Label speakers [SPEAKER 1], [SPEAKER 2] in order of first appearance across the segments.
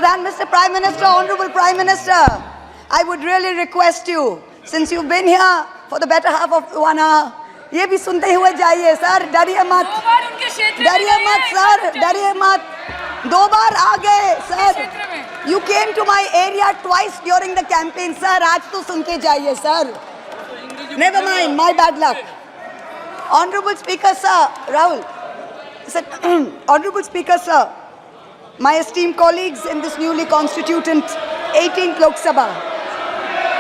[SPEAKER 1] Mr. Prime Minister, Honorable Prime Minister, I would really request you, since you've been here for the better half of 1 hour, ये भी सुनते हुए जाइए sir, डरिए मत, sir, डरिए मत, 2 बार आ गए sir. You came to my area twice during the campaign, sir. आज तो सुन के जाइए sir. Never mind, my bad luck. Honorable Speaker, sir, Rahul. Honorable Speaker, sir, my esteemed colleagues in this newly constituted 18th Lok Sabha,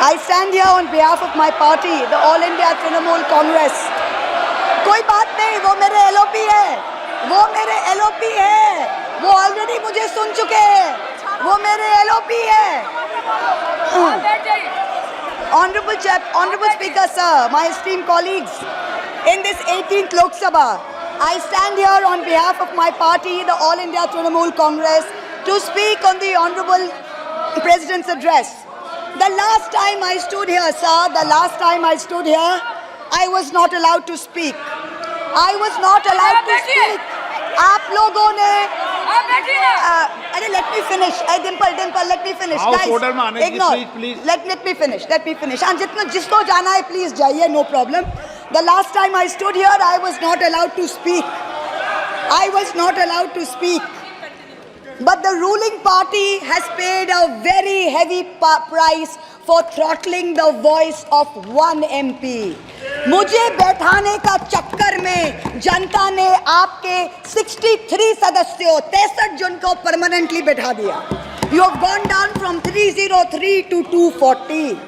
[SPEAKER 1] I stand here on behalf of my party, the All India Trinamool Congress. कोई बात नहीं, वो मेरे LOP है, वो already मुझे सुन चुके हैं, वो मेरे LOP है. Honorable Speaker, sir, my esteemed colleagues, in this 18th Lok Sabha, I stand here on behalf of my party, the All India Trinamool Congress, to speak on the Honorable President's address. The last time I stood here, sir, I was not allowed to speak. I was not allowed to speak. आप लोगों ने अरे let me finish. Dimple, let me finish.
[SPEAKER 2] House
[SPEAKER 1] Guys,
[SPEAKER 2] order में आने की please.
[SPEAKER 1] Let me finish. And जिसको जाना है please जाइए, no problem. The last time I stood here, I was not allowed to speak. But the ruling party has paid a very heavy price for throttling the voice of one MP. मुझे बैठाने का चक्कर में जनता ने आपके 63 सदस्यों 63 जन को परमानेंटली बैठा दिया. You have gone down from 303 to 240.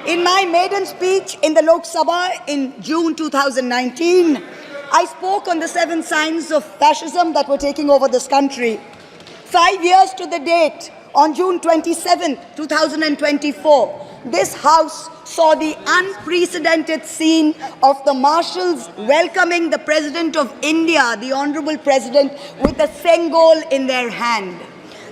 [SPEAKER 1] In my maiden speech in the Lok Sabha in June 2019, I spoke on the 7 signs of fascism that were taking over this country. 5 years to the date, on June 27, 2024, this House saw the unprecedented scene of the marshals welcoming the President of India, the Honorable President, with a Sengol in their hand.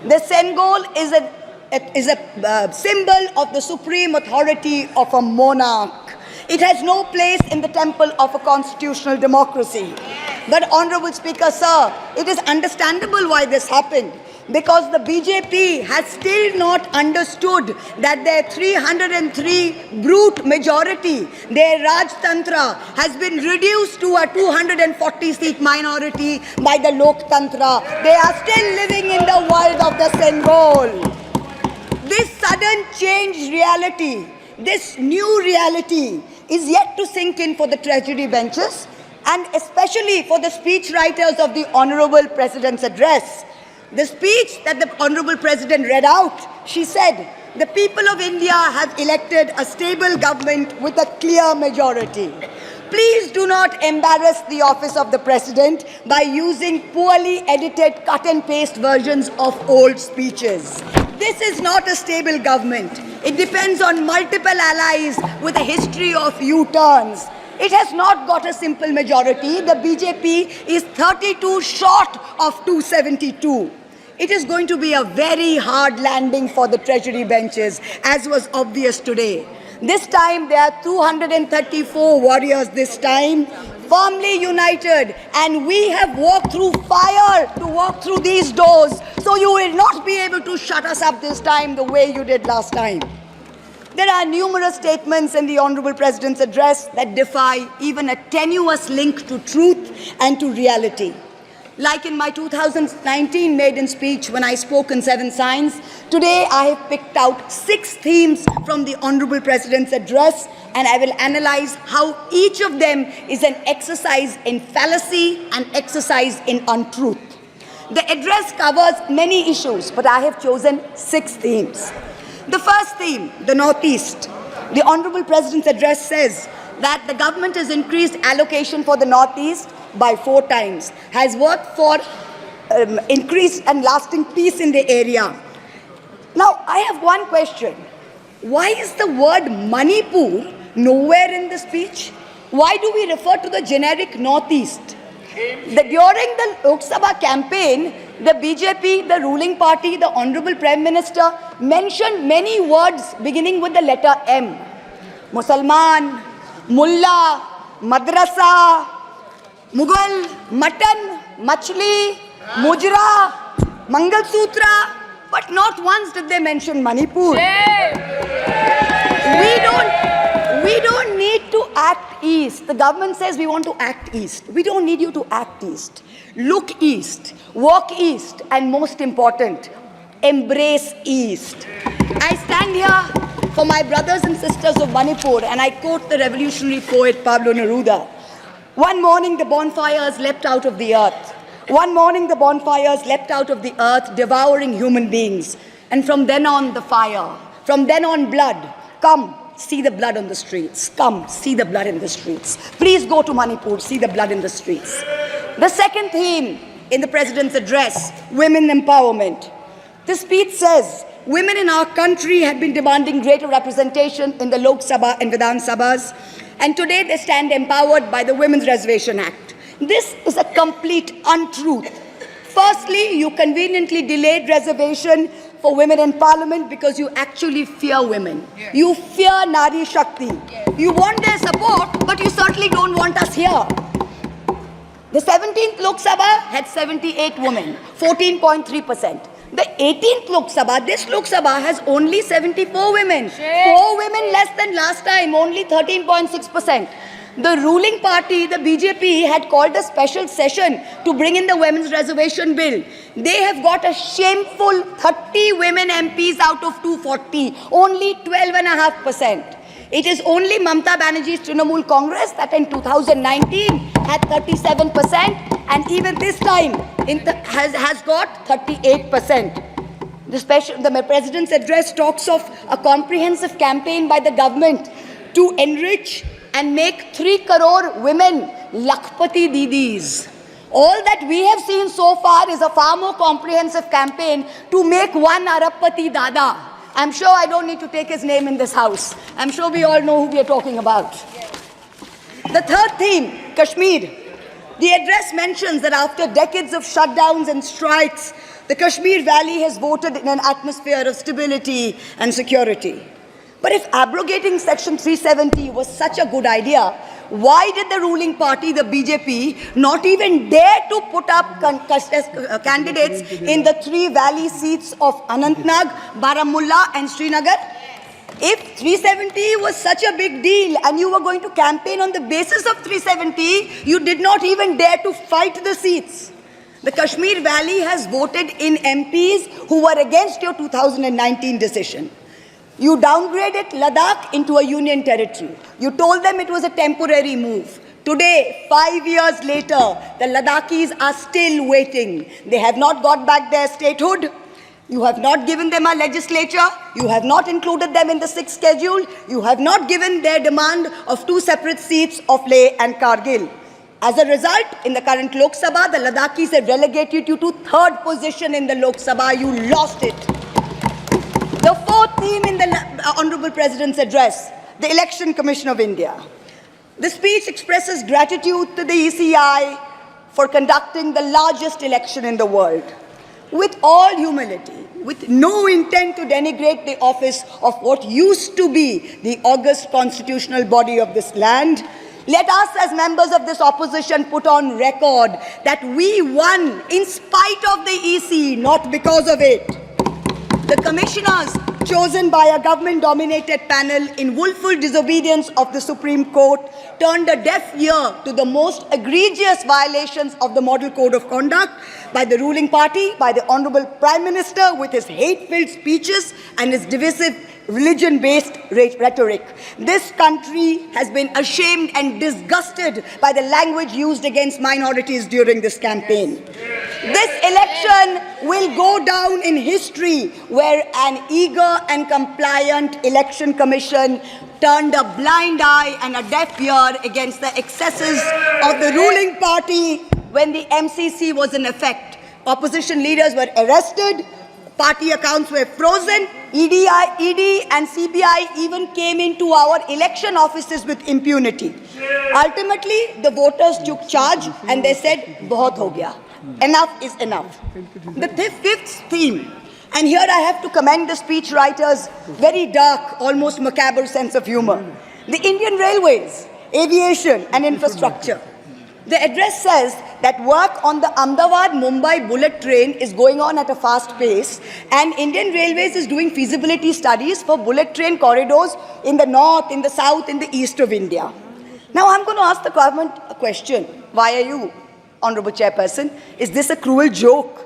[SPEAKER 1] The Sengol is a symbol of the supreme authority of a monarch. It has no place in the temple of a constitutional democracy. But Honorable Speaker, sir, it is understandable why this happened. Because the BJP has still not understood that their 303 brute majority, their Rajtantra, has been reduced to a 240-seat minority by the Loktantra. They are still living in the world of the Sengol. This sudden changed reality, this new reality, is yet to sink in for the treasury benches and especially for the speech writers of the Honorable President's address. The speech that the Honorable President read out, she said, the people of India have elected a stable government with a clear majority. Please do not embarrass the office of the President by using poorly edited cut and paste versions of old speeches. This is not a stable government. It depends on multiple allies with a history of U-turns. It has not got a simple majority. The BJP is 32 short of 272. It is going to be a very hard landing for the treasury benches, as was obvious today. This time, there are 234 warriors this time, firmly united, and we have walked through fire to walk through these doors, so you will not be able to shut us up this time the way you did last time. There are numerous statements in the Honorable President's address that defy even a tenuous link to truth and to reality. Like in my 2019 maiden speech when I spoke in 7 signs, today I have picked out 6 themes from the Honorable President's address, and I will analyze how each of them is an exercise in fallacy and exercise in untruth. The address covers many issues, but I have chosen 6 themes. The first theme, the Northeast. The Honorable President's address says that the government has increased allocation for the Northeast by 4 times, has worked for increased and lasting peace in the area. Now, I have one question. Why is the word Manipur nowhere in the speech? Why do we refer to the generic Northeast? During the Lok Sabha campaign, the BJP, the ruling party, the Honorable Prime Minister mentioned many words beginning with the letter M. Musalman, Mullah, Madrasa, Mughal, Mutton, Machli, Mujra, Mangal Sutra. But not once did they mention Manipur. We don't need to act east. The government says we want to act east. We don't need you to act east. Look east, walk east, and most important, embrace east. I stand here for my brothers and sisters of Manipur, and I quote the revolutionary poet Pablo Neruda. One morning the bonfires leapt out of the earth. One morning the bonfires leapt out of the earth, devouring human beings. And from then on the fire, from then on blood. Come, see the blood on the streets. Come, see the blood in the streets. Please go to Manipur, see the blood in the streets. The second theme in the President's address, women empowerment. The speech says, women in our country had been demanding greater representation in the Lok Sabha and Vidhan Sabhas, and today they stand empowered by the Women's Reservation Act. This is a complete untruth. Firstly, you conveniently delayed reservation for women in parliament because you actually fear women. You fear Nari Shakti. You want their support, but you certainly don't want us here. The 17th Lok Sabha had 78 women, 14.3%. The 18th Lok Sabha, this Lok Sabha has only 74 women. 4 women less than last time, only 13.6%. The ruling party, the BJP, had called a special session to bring in the women's reservation bill. They have got a shameful 30 women MPs out of 240, only 12.5%. It is only Mamata Banerjee's Trinamool Congress that in 2019 had 37%, and even this time has got 38%. The President's address talks of a comprehensive campaign by the government to enrich and make 3 crore women Lakhpati Didis. All that we have seen so far is a far more comprehensive campaign to make 1 Arabpati Dada. I'm sure I don't need to take his name in this house. I'm sure we all know who we are talking about. The third theme, Kashmir. The address mentions that after decades of shutdowns and strikes, the Kashmir Valley has voted in an atmosphere of stability and security. But if abrogating Section 370 was such a good idea, why did the ruling party, the BJP, not even dare to put up candidates in the 3 valley seats of Anantnag, Baramulla and Srinagar? If 370 was such a big deal and you were going to campaign on the basis of 370, you did not even dare to fight the seats. The Kashmir Valley has voted in MPs who were against your 2019 decision. You downgraded Ladakh into a union territory. You told them it was a temporary move. Today, 5 years later, the Ladakhis are still waiting. They have not got back their statehood. You have not given them a legislature. You have not included them in the 6th schedule. You have not given their demand of 2 separate seats of Leh and Kargil. As a result, in the current Lok Sabha, the Ladakhis have relegated you to 3rd position in the Lok Sabha. You lost it. The 4th theme in the Honorable President's address, the Election Commission of India. The speech expresses gratitude to the ECI for conducting the largest election in the world. With all humility, with no intent to denigrate the office of what used to be the august constitutional body of this land, let us as members of this opposition put on record that we won in spite of the EC, not because of it. The commissioners chosen by a government-dominated panel in willful disobedience of the Supreme Court turned a deaf ear to the most egregious violations of the Model Code of Conduct by the ruling party, by the Honorable Prime Minister with his hate-filled speeches and his divisive religion-based rhetoric. This country has been ashamed and disgusted by the language used against minorities during this campaign. This election will go down in history where an eager and compliant election commission turned a blind eye and a deaf ear against the excesses of the ruling party when the MCC was in effect. Opposition leaders were arrested, party accounts were frozen, ED and CBI even came into our election offices with impunity. Ultimately, the voters took charge and they said, "Bahut ho gaya. Enough is enough." The 5th theme, and here I have to commend the speechwriter's very dark, almost macabre sense of humor. The Indian Railways, aviation and infrastructure. The address says that work on the Ahmedabad-Mumbai bullet train is going on at a fast pace, and Indian Railways is doing feasibility studies for bullet train corridors in the north, in the south, in the east of India. Now I'm going to ask the government a question. Why are you, Honorable Chairperson? Is this a cruel joke?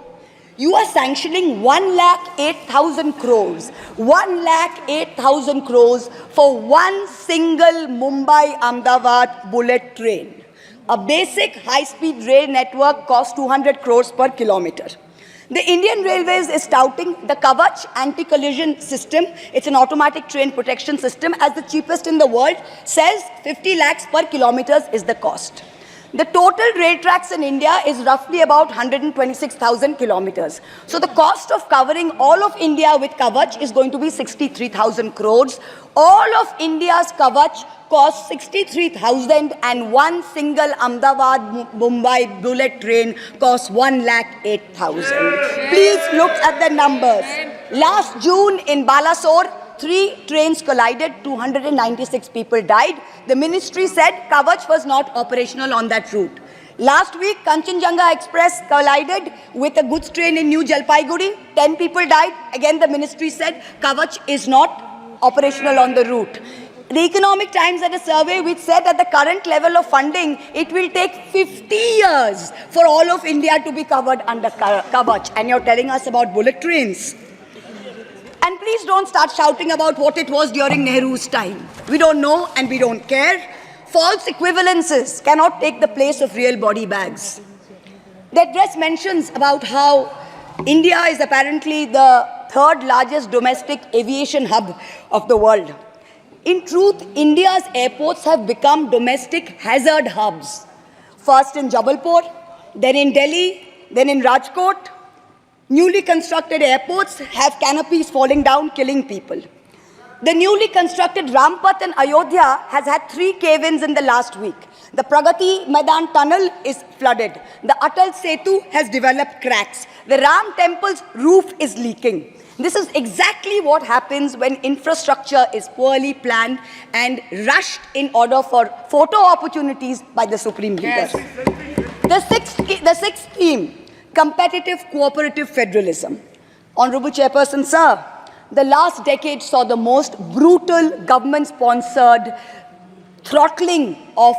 [SPEAKER 1] You are sanctioning 1,08,000 crores, 1,08,000 crores for one single Mumbai-Ahmedabad bullet train. A basic high-speed rail network costs 200 crores per kilometer. The Indian Railways is touting the Kavach anti-collision system. It's an automatic train protection system as the cheapest in the world, says 50 lakhs per kilometer is the cost. The total rail tracks in India is roughly about 126,000 kilometers. So the cost of covering all of India with Kavach is going to be 63,000 crores. All of India's Kavach costs 63,000 and one single Ahmedabad-Mumbai bullet train costs 1,08,000. Please look at the numbers. Last June in Balasore, 3 trains collided, 296 people died. The ministry said Kavach was not operational on that route. Last week, Kanchenjunga Express collided with a goods train in New Jalpaiguri. 10 people died. Again, the ministry said Kavach is not operational on the route. The Economic Times had a survey which said at the current level of funding, it will take 50 years for all of India to be covered under Kavach. And you're telling us about bullet trains. And please don't start shouting about what it was during Nehru's time. We don't know and we don't care. False equivalences cannot take the place of real body bags. The address mentions about how India is apparently the 3rd largest domestic aviation hub of the world. In truth, India's airports have become domestic hazard hubs. First in Jabalpur, then in Delhi, then in Rajkot. Newly constructed airports have canopies falling down, killing people. The newly constructed Rampath in Ayodhya has had 3 cave-ins in the last week. The Pragati Maidan tunnel is flooded. The Atal Setu has developed cracks. The Ram temple's roof is leaking. This is exactly what happens when infrastructure is poorly planned and rushed in order for photo opportunities by the Supreme Leader. Yes. The sixth theme, competitive cooperative federalism. Honorable Chairperson, sir, the last decade saw the most brutal government-sponsored throttling of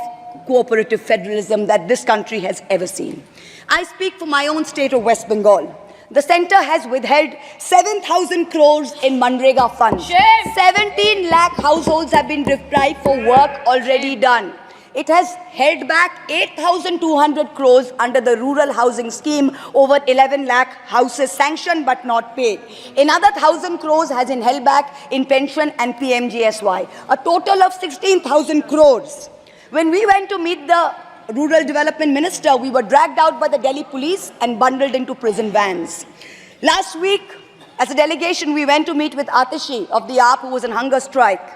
[SPEAKER 1] cooperative federalism that this country has ever seen. I speak for my own state of West Bengal. The centre has withheld 7,000 crores in Manrega funds. 17 lakh households have been deprived for work already done. It has held back 8,200 crores under the rural housing scheme, over 11 lakh houses sanctioned but not paid. Another 1,000 crores has been held back in pension and PMGSY. A total of 16,000 crores. When we went to meet the Rural Development Minister, we were dragged out by the Delhi police and bundled into prison vans. Last week, as a delegation, we went to meet with Atishi of the AAP, who was on hunger strike.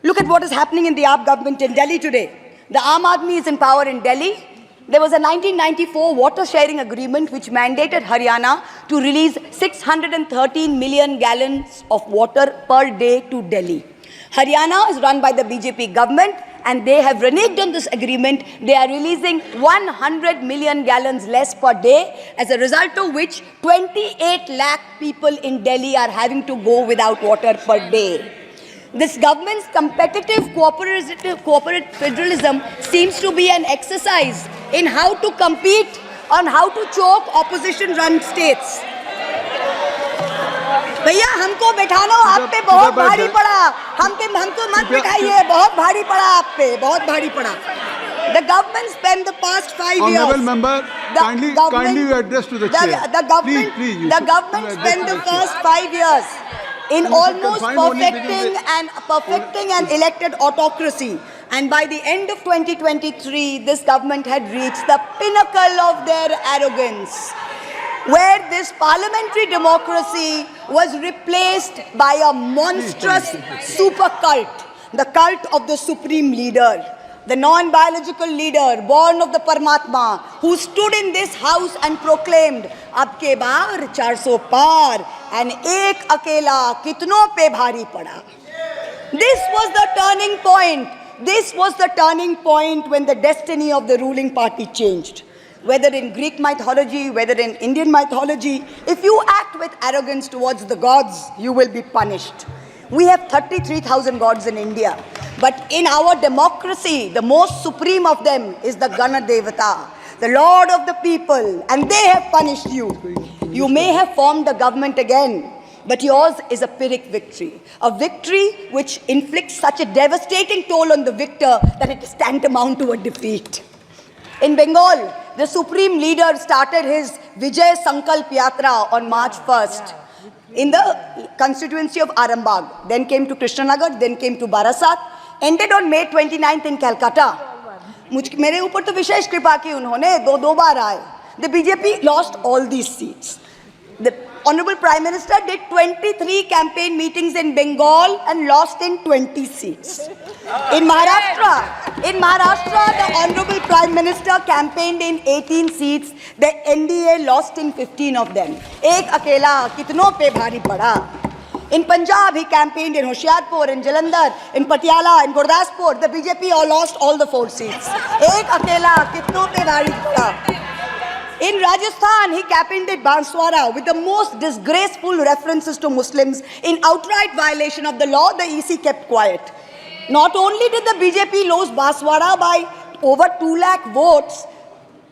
[SPEAKER 1] Look at what is happening in the AAP government in Delhi today. The Aam Aadmi is in power in Delhi. There was a 1994 water sharing agreement which mandated Haryana to release 613 million gallons of water per day to Delhi. Haryana is run by the BJP government, and they have reneged on this agreement. They are releasing 100 million gallons less per day, as a result of which 28 lakh people in Delhi are having to go without water per day. This government's competitive cooperative federalism seems to be an exercise in how to compete on how to choke opposition-run states. भैया हमको बैठाना आप पे बहुत भारी पड़ा, हमको मत बिठाइए, बहुत भारी पड़ा आप पे, बहुत भारी पड़ा. The government spent the past 5 years.
[SPEAKER 2] Honorable member, kindly address to the chair.
[SPEAKER 1] The government spent the first 5 years in almost perfecting an elected autocracy. And by the end of 2023, this government had reached the pinnacle of their arrogance, where this parliamentary democracy was replaced by a monstrous super cult, the cult of the supreme leader, the non-biological leader, born of the Paramatma, who stood in this house and proclaimed, "Ab ke baar 400 par, and ek akela kitno pe bhari pada." This was the turning point. This was the turning point when the destiny of the ruling party changed. whether in Greek mythology, whether in Indian mythology, if you act with arrogance towards the gods, you will be punished. We have 33,000 gods in India. But in our democracy, the most supreme of them is the Gana Devata, the Lord of the people, and they have punished you. You may have formed a government again, but yours is a Pyrrhic victory. A victory which inflicts such a devastating toll on the victor that it is tantamount to a defeat. In Bengal, the supreme leader started his Vijay Sankalp Yatra on March 1st in the constituency of Arambagh. Then came to Krishnanagar, then came to Barasat, ended on May 29th in Calcutta. मेरे ऊपर तो विशेष कृपा की उन्होंने दो बार आए. The BJP lost all these seats. The Honorable Prime Minister did 23 campaign meetings in Bengal and lost in 20 seats. In Maharashtra, the Honorable Prime Minister campaigned in 18 seats. The NDA lost in 15 of them. एक अकेला कितनों पे भारी पड़ा. In Punjab, he campaigned in Hoshiarpur, in Jalandhar, in Patiala, in Gurdaspur. The BJP all lost all the 4 seats. एक अकेला कितनों पे भारी पड़ा. In Rajasthan, he campaigned at Banswara with the most disgraceful references to Muslims. In outright violation of the law, the EC kept quiet. Not only did the BJP lose Banswara by over 2 lakh votes,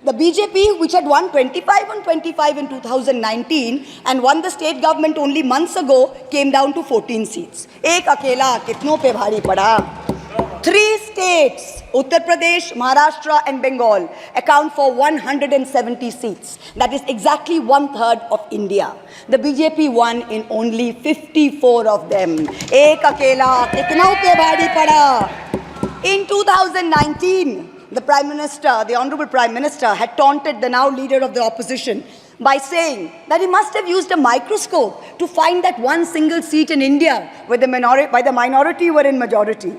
[SPEAKER 1] the BJP, which had won 25 on 25 in 2019 and won the state government only months ago, came down to 14 seats. Ek akela kitno pe bhari pada. 3 states, Uttar Pradesh, Maharashtra and Bengal, account for 170 seats. That is exactly 1/3 of India. The BJP won in only 54 of them. Ek akela kitno pe bhari pada. In 2019, the Prime Minister, the Honorable Prime Minister, had taunted the now leader of the opposition by saying that he must have used a microscope to find that one single seat in India where the minority were in majority.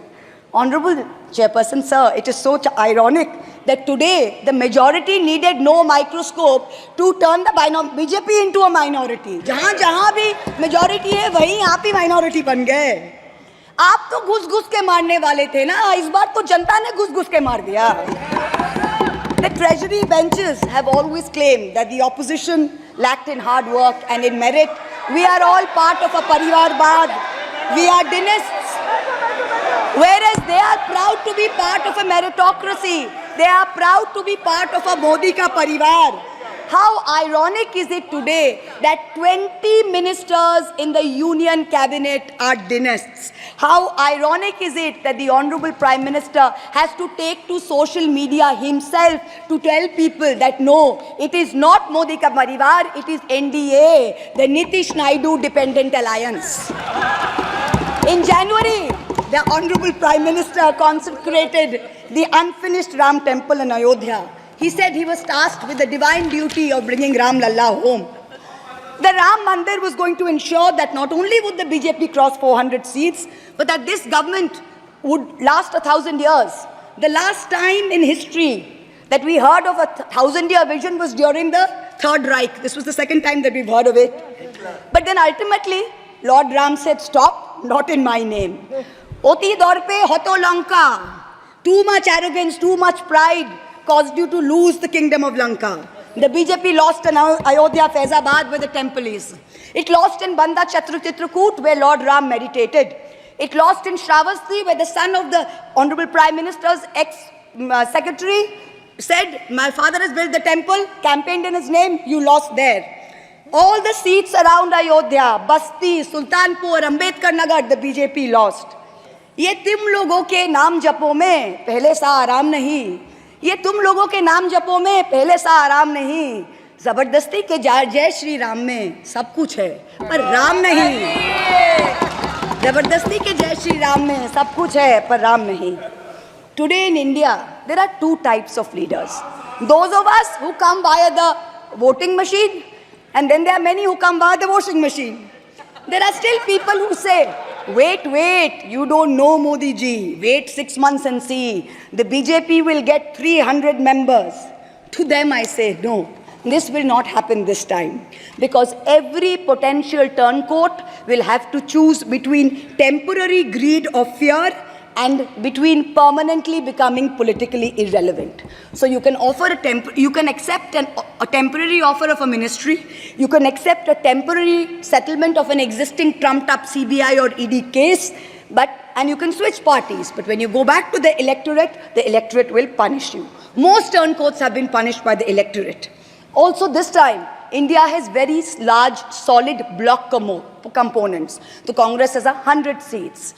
[SPEAKER 1] Honorable Chairperson, sir, it is so ironic that today the majority needed no microscope to turn the BJP into a minority. जहाँ भी majority है, वहीं आप ही minority बन गए. आप तो घुस-घुस के मारने वाले थे ना, इस बार तो जनता ने घुस-घुस के मार दिया. The treasury benches have always claimed that the opposition lacked in hard work and in merit. We are all part of a Parivarvad. We are dynasts. Whereas they are proud to be part of a meritocracy. They are proud to be part of a Modi ka parivar. How ironic is it today that 20 ministers in the union cabinet are dynasts? How ironic is it that the Honorable Prime Minister has to take to social media himself to tell people that no, it is not Modi ka parivar, it is NDA, the Nitish Naidu Dependent Alliance. In January, the Honorable Prime Minister consecrated the unfinished Ram temple in Ayodhya. He said he was tasked with the divine duty of bringing Ram Lalla home. The Ram Mandir was going to ensure that not only would the BJP cross 400 seats, but that this government would last 1,000 years. The last time in history that we heard of a 1,000-year vision was during the Third Reich. This was the second time that we've heard of it. But then ultimately, Lord Ram said, stop, not in my name. Oti dorpe hoto Lanka. Too much arrogance, too much pride caused you to lose the kingdom of Lanka. The BJP lost in Ayodhya, Faizabad, where the temple is. It lost in Banda Chitrakoot, where Lord Ram meditated. It lost in Shravasti, where the son of the Honorable Prime Minister's ex-secretary said, my father has built the temple, campaigned in his name, you lost there. All the seats around Ayodhya, Basti, Sultanpur, Ambedkar Nagar, the BJP lost. ये तुम लोगों के नाम जपों में पहले सा आराम नहीं. ये तुम लोगों के नाम जपों में पहले सा आराम नहीं. जबरदस्ती के जय श्री राम में सब कुछ है पर राम नहीं. जबरदस्ती के जय श्री राम में सब कुछ है पर राम नहीं. Today in India, there are 2 types of leaders. Those of us who come via the voting machine, and then there are many who come via the washing machine. There are still people who say, wait, you don't know Modi ji. Wait 6 months and see. The BJP will get 300 members. To them I say, no, this will not happen this time. Because every potential turncoat will have to choose between temporary greed of fear and between permanently becoming politically irrelevant. So you can offer you can accept a temporary offer of a ministry, you can accept a temporary settlement of an existing trumped-up CBI or ED case, and you can switch parties. But when you go back to the electorate will punish you. Most turncoats have been punished by the electorate. Also this time, India has very large, solid bloc components. The Congress has 100 seats.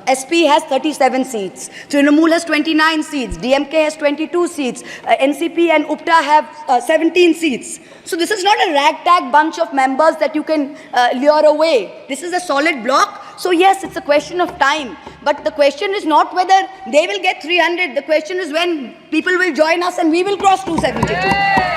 [SPEAKER 1] SP has 37 seats. Trinamool has 29 seats. DMK has 22 seats. NCP and UPTA have 17 seats. So this is not a ragtag bunch of members that you can lure away. This is a solid bloc. So yes, it's a question of time. But the question is not whether they will get 300. The question is when people will join us and we will cross 272.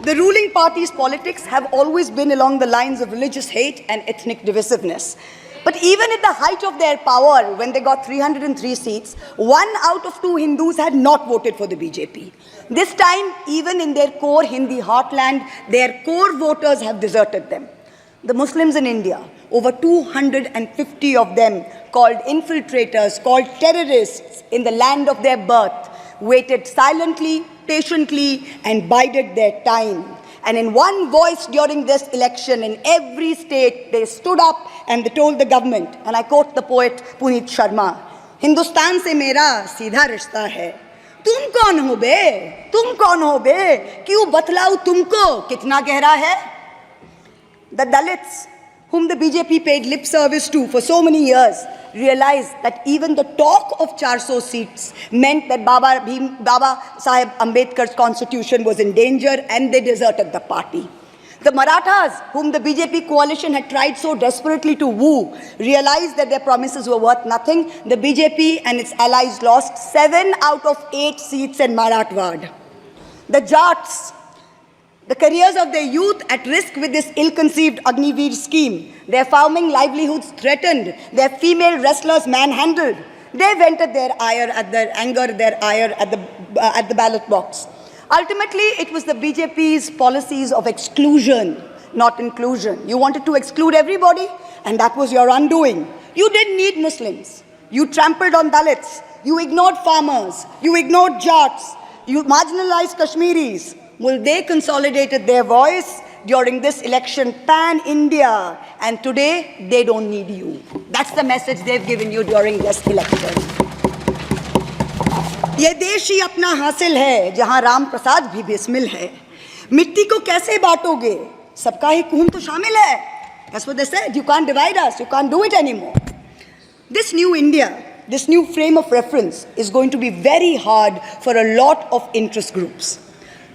[SPEAKER 1] The ruling party's politics have always been along the lines of religious hate and ethnic divisiveness. But even at the height of their power, when they got 303 seats, 1 out of 2 Hindus had not voted for the BJP. This time, even in their core Hindi heartland, their core voters have deserted them. The Muslims in India, over 250 of them called infiltrators, called terrorists in the land of their birth, waited silently, patiently, and bided their time. And in one voice during this election, in every state, they stood up and they told the government, and I quote the poet Puneet Sharma, "Hindustan se mera seedha rishta hai. Tum kaun ho be? Tum kaun ho be? Kyun batlau tumko kitna gehra hai?" The Dalits, whom the BJP paid lip service to for so many years, realized that even the talk of 400 seats meant that Baba Sahib Ambedkar's constitution was in danger, and they deserted the party. The Marathas, whom the BJP coalition had tried so desperately to woo, realized that their promises were worth nothing. The BJP and its allies lost 7 out of 8 seats in Marathwad. The Jats, the careers of their youth at risk with this ill-conceived Agniveer scheme, their farming livelihoods threatened, their female wrestlers manhandled. They vented their ire at the ballot box. Ultimately, it was the BJP's policies of exclusion, not inclusion. You wanted to exclude everybody, and that was your undoing. You didn't need Muslims. You trampled on Dalits. You ignored farmers. You ignored Jats. You marginalized Kashmiris. Well, they consolidated their voice during this election pan-India, and today they don't need you. That's the message they've given you during this election. ये देश ही अपना हासिल है जहां राम प्रसाद भी बिस्मिल है. मिट्टी को कैसे बांटोगे? सबका ही खून तो शामिल है. That's what they said. You can't divide us. You can't do it anymore. This new India, this new frame of reference is going to be very hard for a lot of interest groups.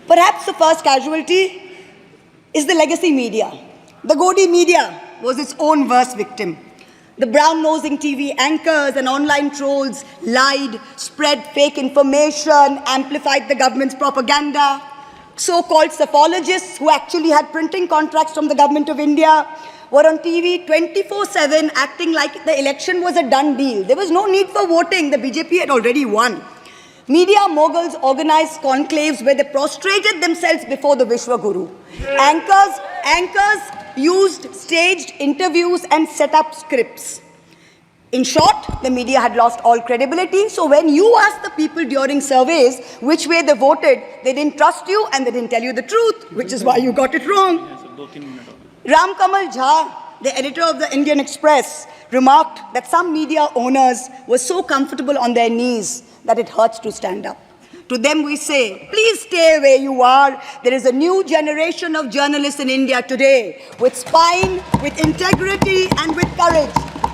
[SPEAKER 1] Perhaps the first casualty is the legacy media. The Godi media was its own worst victim. The brown-nosing TV anchors and online trolls lied, spread fake information, amplified the government's propaganda. So-called psephologists who actually had printing contracts from the government of India were on TV 24/7 acting like the election was a done deal. There was no need for voting. The BJP had already won. Media moguls organized conclaves where they prostrated themselves before the Vishwa Guru. Anchors used staged interviews and set up scripts. In short, the media had lost all credibility. So when you asked the people during surveys which way they voted, they didn't trust you and they didn't tell you the truth, which is why you got it wrong. Ram Kamal Jha, the editor of the Indian Express, remarked that some media owners were so comfortable on their knees that it hurts to stand up. To them we say, please stay where you are. There is a new generation of journalists in India today with spine, with integrity and with courage.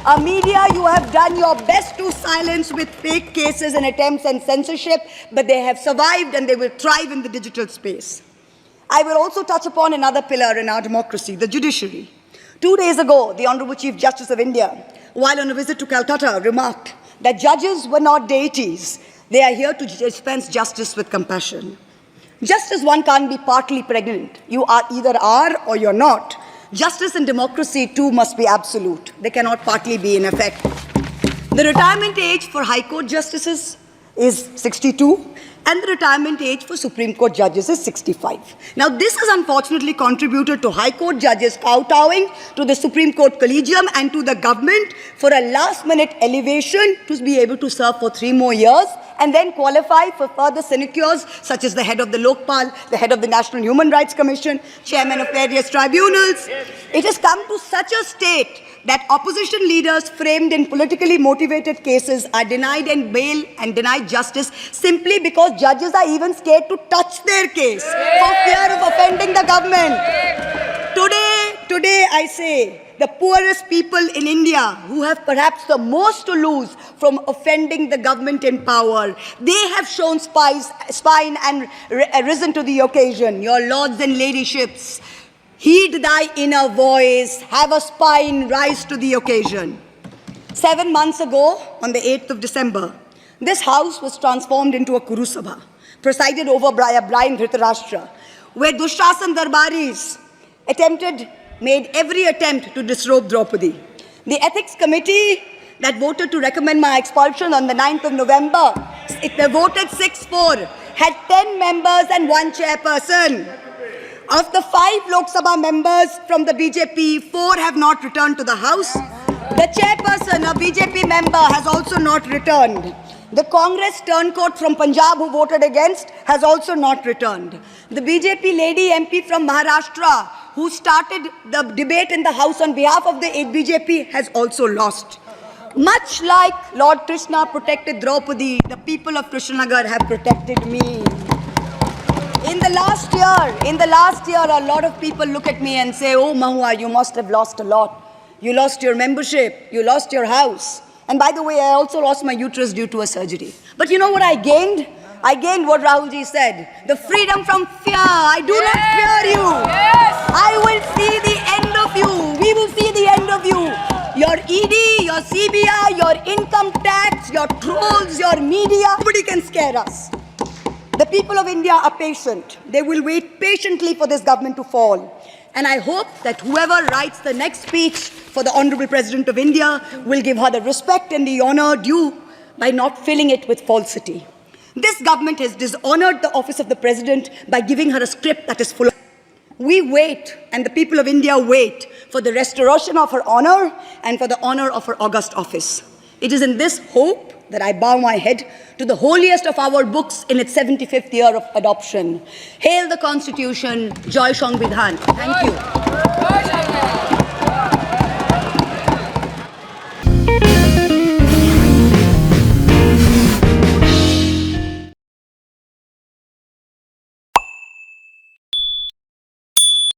[SPEAKER 1] A media you have done your best to silence with fake cases and attempts and censorship, but they have survived and they will thrive in the digital space. I will also touch upon another pillar in our democracy, the judiciary. 2 days ago, the Honorable Chief Justice of India, while on a visit to Calcutta, remarked that judges were not deities. They are here to dispense justice with compassion. Just as one can't be partly pregnant, you either are or you're not. Justice and democracy too must be absolute. They cannot partly be in effect. The retirement age for High Court justices is 62. and the retirement age for Supreme Court judges is 65. Now, this has unfortunately contributed to High Court judges kowtowing to the Supreme Court Collegium and to the government for a last-minute elevation to be able to serve for 3 more years and then qualify for further sinecures such as the head of the Lokpal, the head of the National Human Rights Commission, chairman of various tribunals. It has come to such a state that opposition leaders framed in politically motivated cases are denied and bail and denied justice simply because judges are even scared to touch their case for fear of offending the government. Today I say, the poorest people in India who have perhaps the most to lose from offending the government in power, they have shown spine and risen to the occasion. Your lords and ladyships, heed thy inner voice, have a spine, rise to the occasion. 7 months ago, on the 8th of December, this house was transformed into a Kuru Sabha, presided over by a blind Dhritarashtra, where Dushrasan Darbaris made every attempt to disrobe Draupadi. The ethics committee that voted to recommend my expulsion on the 9th of November, they voted 6-4, had 10 members and 1 chairperson. Of the 5 Lok Sabha members from the BJP, 4 have not returned to the House. The chairperson, a BJP member, has also not returned. The Congress turncoat from Punjab who voted against has also not returned. The BJP lady MP from Maharashtra who started the debate in the House on behalf of the BJP has also lost. Much like Lord Krishna protected Draupadi, the people of Krishnanagar have protected me. In the last year, a lot of people look at me and say, oh, Mahua, you must have lost a lot. You lost your membership, you lost your house. And by the way, I also lost my uterus due to a surgery. But you know what I gained? I gained what Rahulji said, the freedom from fear. I do not fear you. I will see the end of you. We will see the end of you. Your ED, your CBI, your income tax, your trolls, your media, nobody can scare us. The people of India are patient. They will wait patiently for this government to fall. And I hope that whoever writes the next speech for the Honorable President of India will give her the respect and the honor due by not filling it with falsity. This government has dishonored the office of the President by giving her a script that is full of... We wait, and the people of India wait, for the restoration of her honor and for the honor of her august office. It is in this hope that I bow my head to the holiest of our books in its 75th year of adoption. Hail the Constitution, Joy Sangvidhan. Thank you.